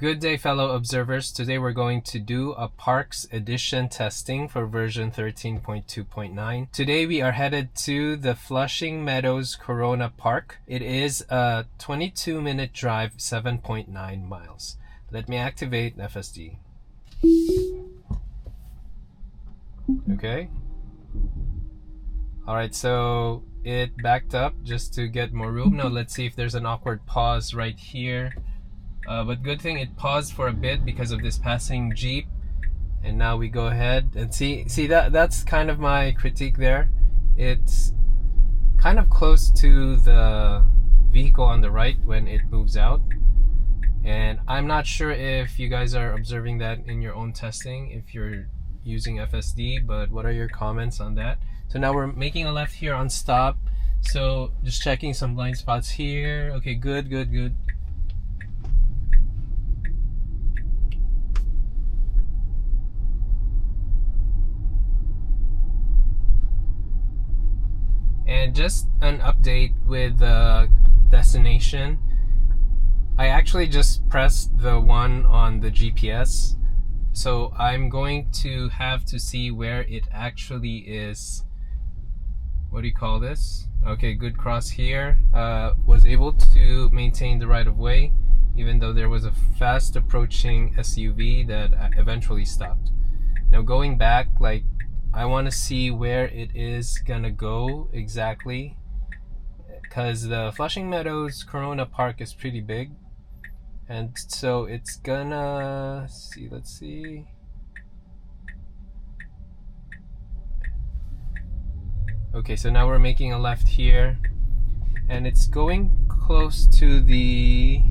Good day, fellow observers. Today we're going to do a Parks Edition testing for version 13.2.9. Today we are headed to the Flushing Meadows Corona Park. It is a 22-minute drive, 7.9 miles. Let me activate FSD. Okay. Alright, so it backed up just to get more room. Now let's see if there's an awkward pause right here. But good thing it paused for a bit because of this passing Jeep. And now we go ahead and see that's kind of my critique there. It's kind of close to the vehicle on the right when it moves out. And I'm not sure if you guys are observing that in your own testing, if you're using FSD, but what are your comments on that? So now we're making a left here on stop. So just checking some blind spots here. Okay, good. And just an update with the destination. I actually just pressed the one on the GPS. So I'm going to have to see where it actually is. What do you call this? Okay, good cross here. Was able to maintain the right of way, even though there was a fast approaching SUV that eventually stopped. Now going back, like, I want to see where it is gonna go exactly, because the Flushing Meadows Corona Park is pretty big, and so it's gonna see. Let's see. Okay, so now we're making a left here, and it's going close to the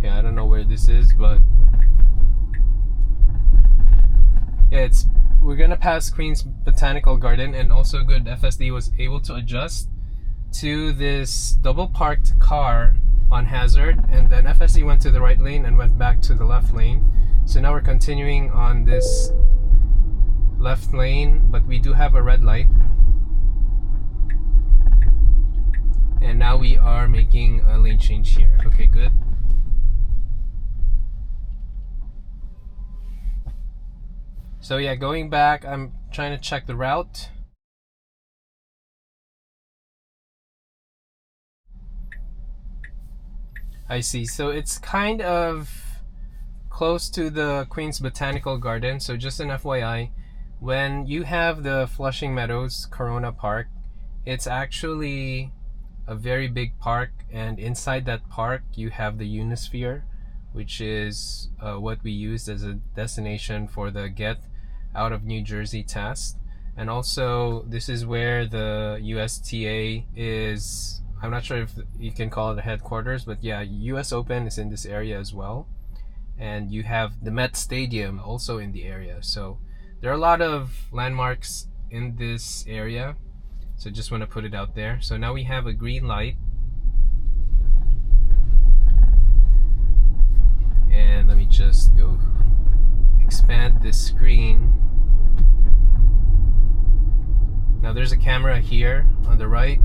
I don't know where this is, but yeah, we're gonna pass Queens Botanical Garden, and also good FSD was able to adjust to this double parked car on hazard, and then FSD went to the right lane and went back to the left lane. So now we're continuing on this left lane, but we do have a red light. And now we are making a lane change here. Okay, good. So yeah, going back, I'm trying to check the route. I see. So it's kind of close to the Queens Botanical Garden. So just an FYI, when you have the Flushing Meadows Corona Park, it's actually a very big park, and inside that park you have the Unisphere, which is what we used as a destination for the Get Out of New Jersey test. And also this is where the USTA is. I'm not sure if you can call it a headquarters, but yeah, US Open is in this area as well. And you have the Met Stadium also in the area. So there are a lot of landmarks in this area. So just want to put it out there. So now we have a green light. And let me just go expand this screen. Now there's a camera here on the right.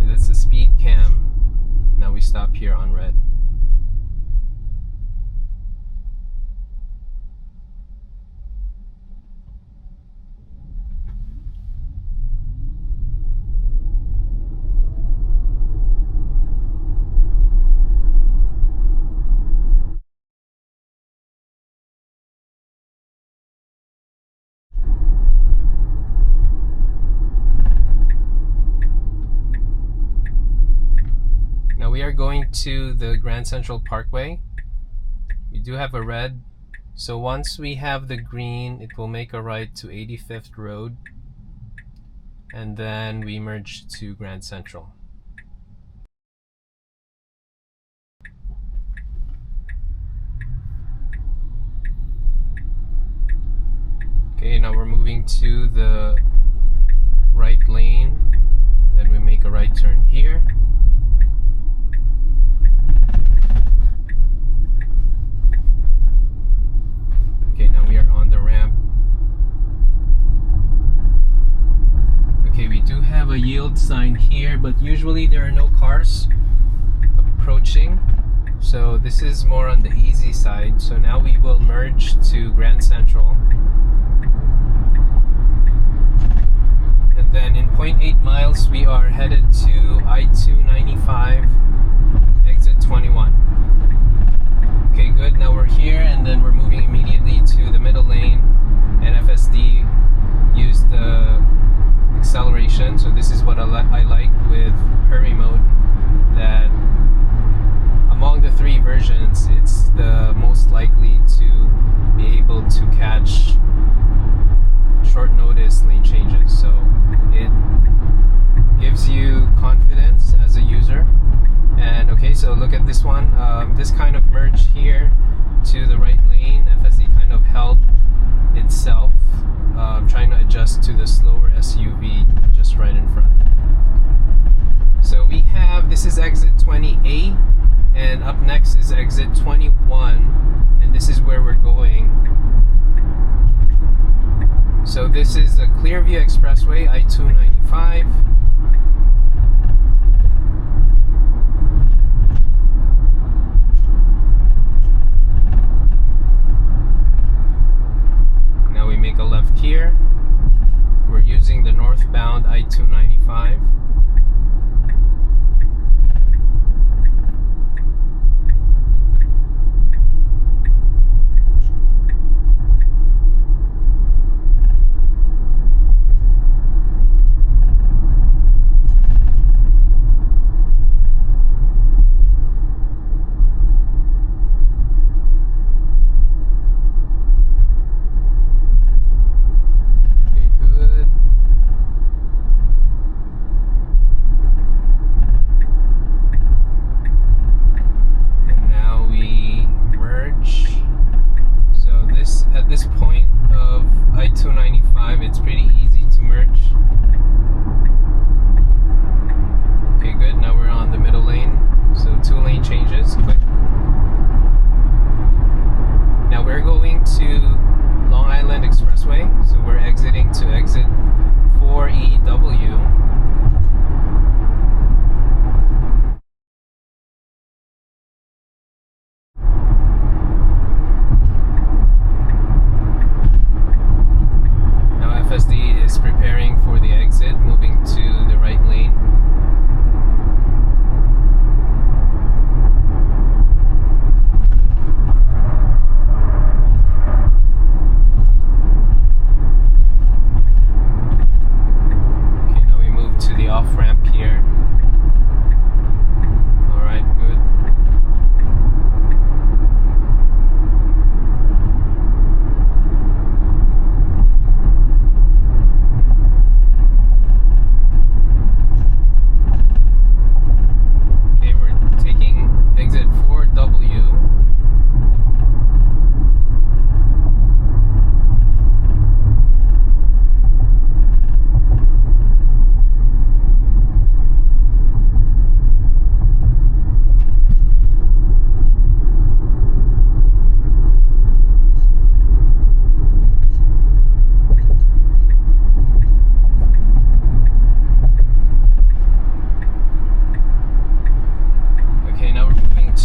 And that's the speed cam. Now we stop here on red. We are going to the Grand Central Parkway. We do have a red, so once we have the green, it will make a right to 85th Road, and then we merge to Grand Central. Okay, now we're moving to the right lane, then we make a right turn here. Okay, now we are on the ramp. Okay, we do have a yield sign here. here, but usually there are no cars approaching, so this is more on the easy side. So now we will merge to Grand Central, and then in 0.8 miles we are headed to I-295 exit 21. Okay, good. Now we're here, and then we're moving immediately to the middle lane, and FSD used the acceleration. So this is what I like with hurry mode, that among the three versions it's the most likely to be able to catch short notice lane changes. So it gives you confidence as a user. And okay, so look at this one. This kind of merge here to the right lane, FSD kind of held itself, trying to adjust to the slower SUV just right in front. So we have, this is exit 20A, and up next is exit 21, and this is where we're going. So this is the Clearview Expressway, I-295. Now we make a left here. We're using the northbound I-295. At this point of I-295, it's pretty easy to merge. Okay, good. Now we're on the middle lane. So 2 lane changes, quick. Now we're going to Long Island Expressway. So we're exiting to exit 4EW. FSD is preparing for the exit, moving to the right lane. Okay, now we move to the off-ramp here. Alright, good. Exit 4W.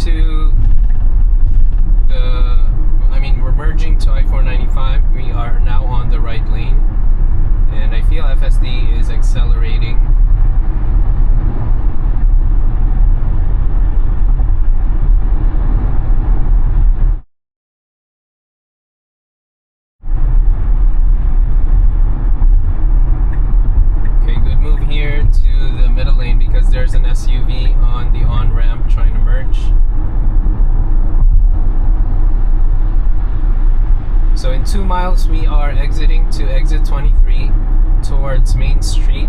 To the, we're merging to I-495. We are now on the right lane, and I feel FSD is accelerating. Okay, good move here to the middle lane because there's an SUV on the on-ramp trying to merge. So in 2 miles we are exiting to exit 23 towards Main Street.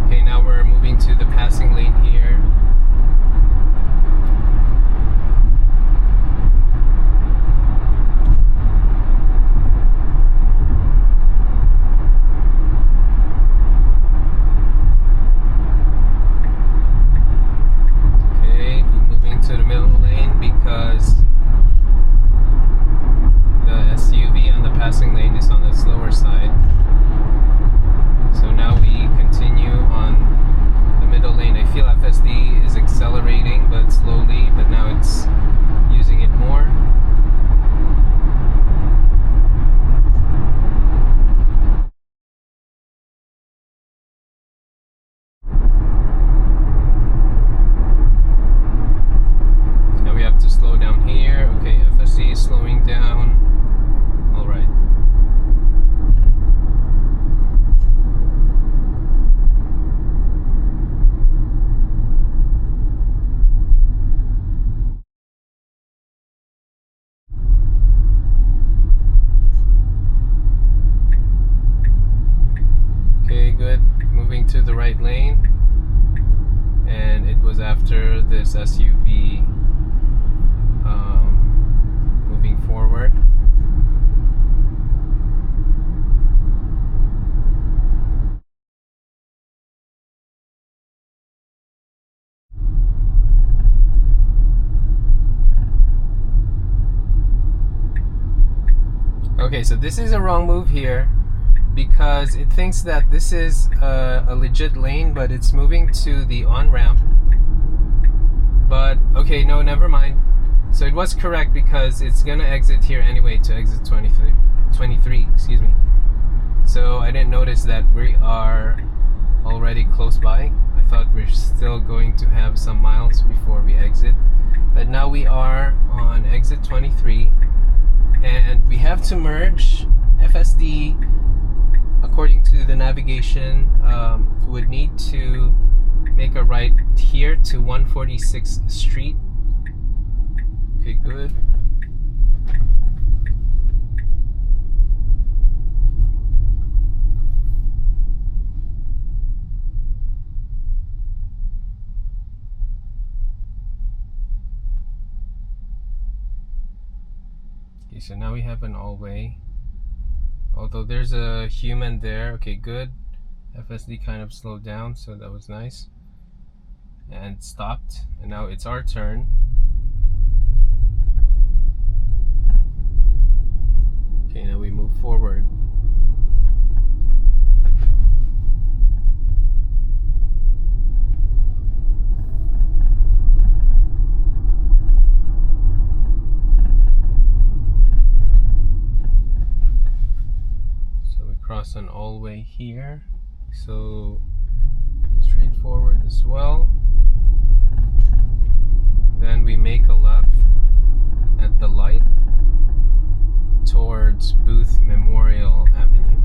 Okay, now we're moving to the passing lane here. To the middle lane because the SUV on the passing the right lane, and it was after this SUV moving forward. Okay, so this is a wrong move here because it thinks that this is a legit lane, but it's moving to the on-ramp. But, okay, no, never mind. So it was correct because it's gonna exit here anyway to exit 23, excuse me. So I didn't notice that we are already close by. I thought we're still going to have some miles before we exit. But now we are on exit 23. And we have to merge. FSD, according to the navigation, would need to make a right here to 146th Street. Okay, good. Okay, so now we have an all-way. Although there's a human there. Okay, good. FSD kind of slowed down, so that was nice. And stopped. And now it's our turn. Okay, now we move forward. Cross an all-way here, so straightforward as well. Then we make a left at the light towards Booth Memorial Avenue.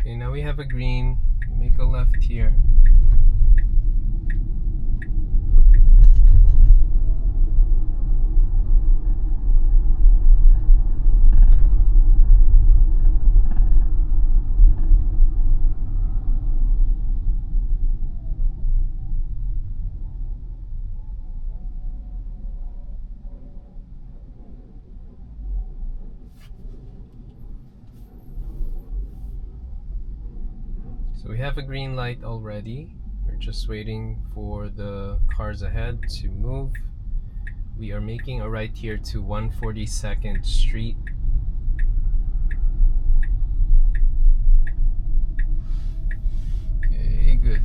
Okay, now we have a green. We make a left here. So we have a green light already. We're just waiting for the cars ahead to move. We are making a right here to 142nd Street. Okay, good.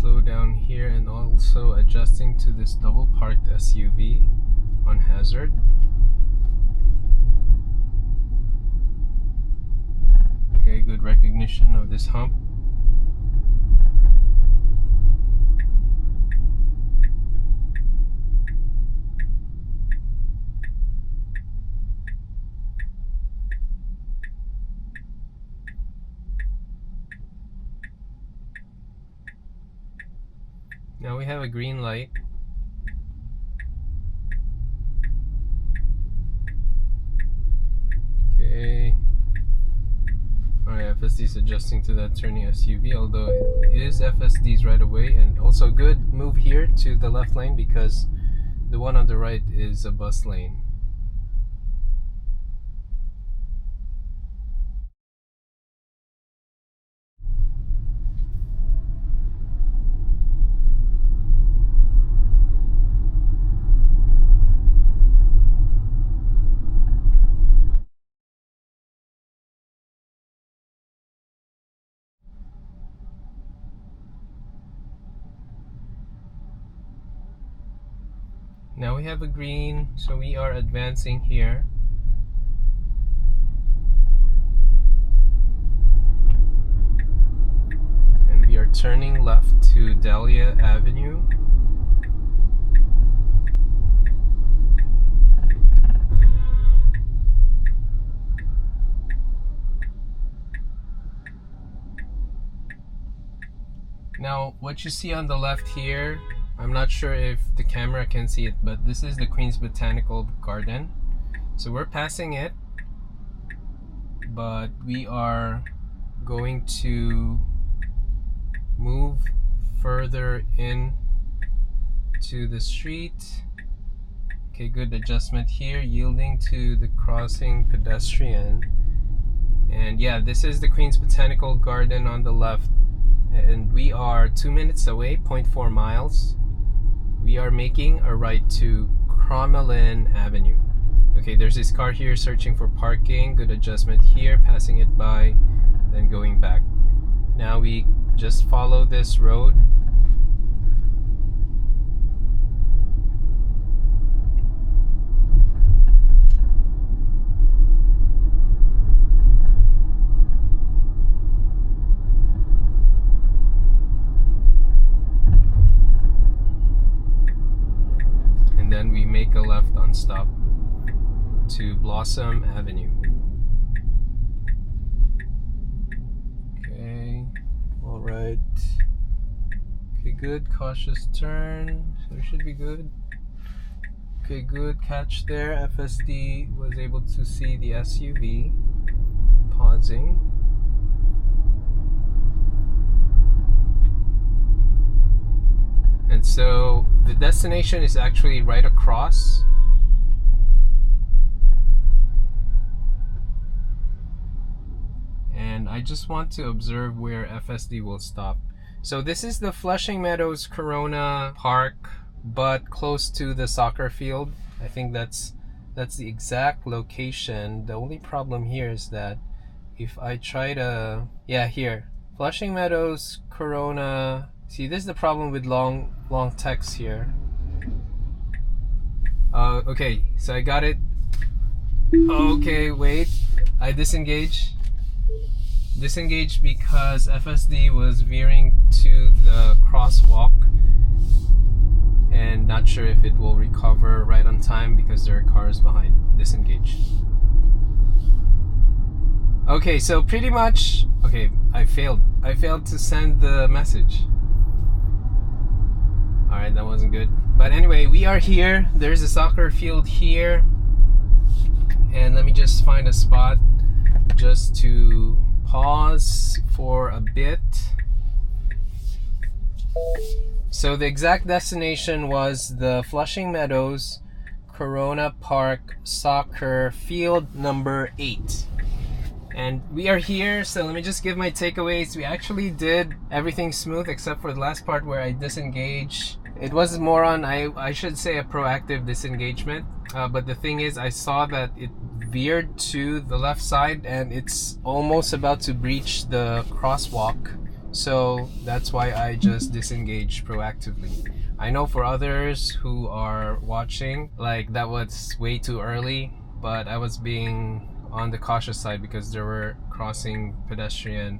Slow down here, and also adjusting to this double parked SUV on hazard. Okay, good recognition of this hump. Now we have a green light. Okay. Alright, FSD is adjusting to that turning SUV, although it is FSD's right away, and also good move here to the left lane because the one on the right is a bus lane. Now we have a green, so we are advancing here. And we are turning left to Dahlia Avenue. Now, what you see on the left here, I'm not sure if the camera can see it, but this is the Queens Botanical Garden. So we're passing it, but we are going to move further in to the street. Okay, good adjustment here, yielding to the crossing pedestrian. And yeah, this is the Queens Botanical Garden on the left. And we are 2 minutes away, 0.4 miles. We are making a right to Crommelin Avenue. Okay, there's this car here searching for parking. Good adjustment here, passing it by, then going back. Now we just follow this road. And then we make a left on stop to Blossom Avenue. Okay, all right. Okay, good, cautious turn, so it should be good. Okay, good catch there. FSD was able to see the SUV pausing. And so the destination is actually right across. And I just want to observe where FSD will stop. So this is the Flushing Meadows Corona Park, but close to the soccer field. I think that's the exact location. The only problem here is that if I try to, yeah, here, Flushing Meadows Corona. See, this is the problem with long text here. Okay, so I got it. Okay, wait, I disengaged because FSD was veering to the crosswalk and not sure if it will recover right on time because there are cars behind. Disengage. Okay, so pretty much, okay, I failed to send the message. Alright, that wasn't good. But anyway, we are here. There's a soccer field here. And let me just find a spot just to pause for a bit. So the exact destination was the Flushing Meadows Corona Park Soccer Field number 8. And we are here, so let me just give my takeaways. We actually did everything smooth except for the last part where I disengaged. It was more on, I should say, a proactive disengagement. But the thing is, I saw that it veered to the left side and it's almost about to breach the crosswalk. So that's why I just disengaged proactively. I know for others who are watching, like that was way too early, but I was being on the cautious side because there were crossing pedestrian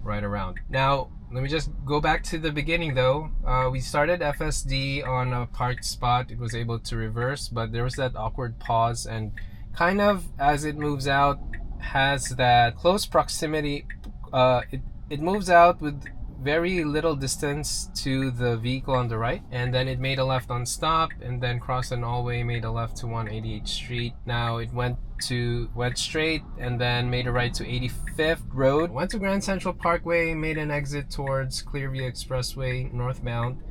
right around. Now, let me just go back to the beginning though. We started FSD on a parked spot. It was able to reverse, but there was that awkward pause and kind of as it moves out has that close proximity. It moves out with very little distance to the vehicle on the right, and then it made a left on stop and then crossed an all-way, made a left to 188th Street. Now it went straight and then made a right to 85th Road, went to Grand Central Parkway, made an exit towards Clearview Expressway northbound,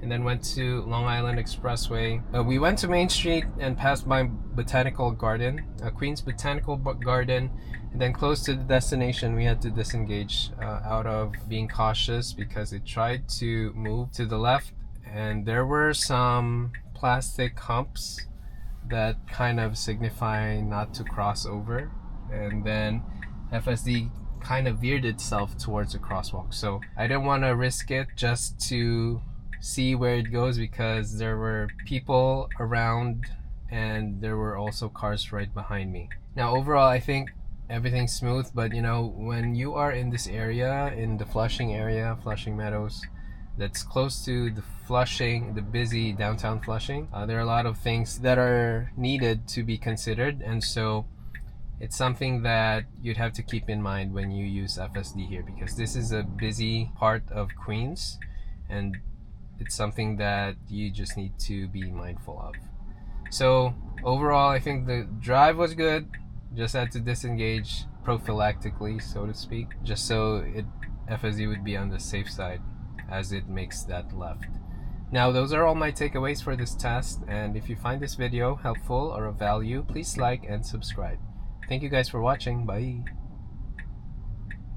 and then went to Long Island Expressway. We went to Main Street and passed by Botanical Garden, Queens Botanical Garden, and then close to the destination we had to disengage out of being cautious because it tried to move to the left and there were some plastic humps that kind of signify not to cross over, and then FSD kind of veered itself towards the crosswalk. So I didn't want to risk it just to see where it goes because there were people around and there were also cars right behind me. Now overall I think everything's smooth, but you know, when you are in this area, in the Flushing area, Flushing Meadows, that's close to the Flushing, the busy downtown Flushing, there are a lot of things that are needed to be considered, and so it's something that you'd have to keep in mind when you use FSD here, because this is a busy part of Queens and it's something that you just need to be mindful of. So overall I think the drive was good, just had to disengage prophylactically, so to speak, just so FSD would be on the safe side as it makes that left. Now those are all my takeaways for this test, and if you find this video helpful or of value, please like and subscribe. Thank you guys for watching. Bye.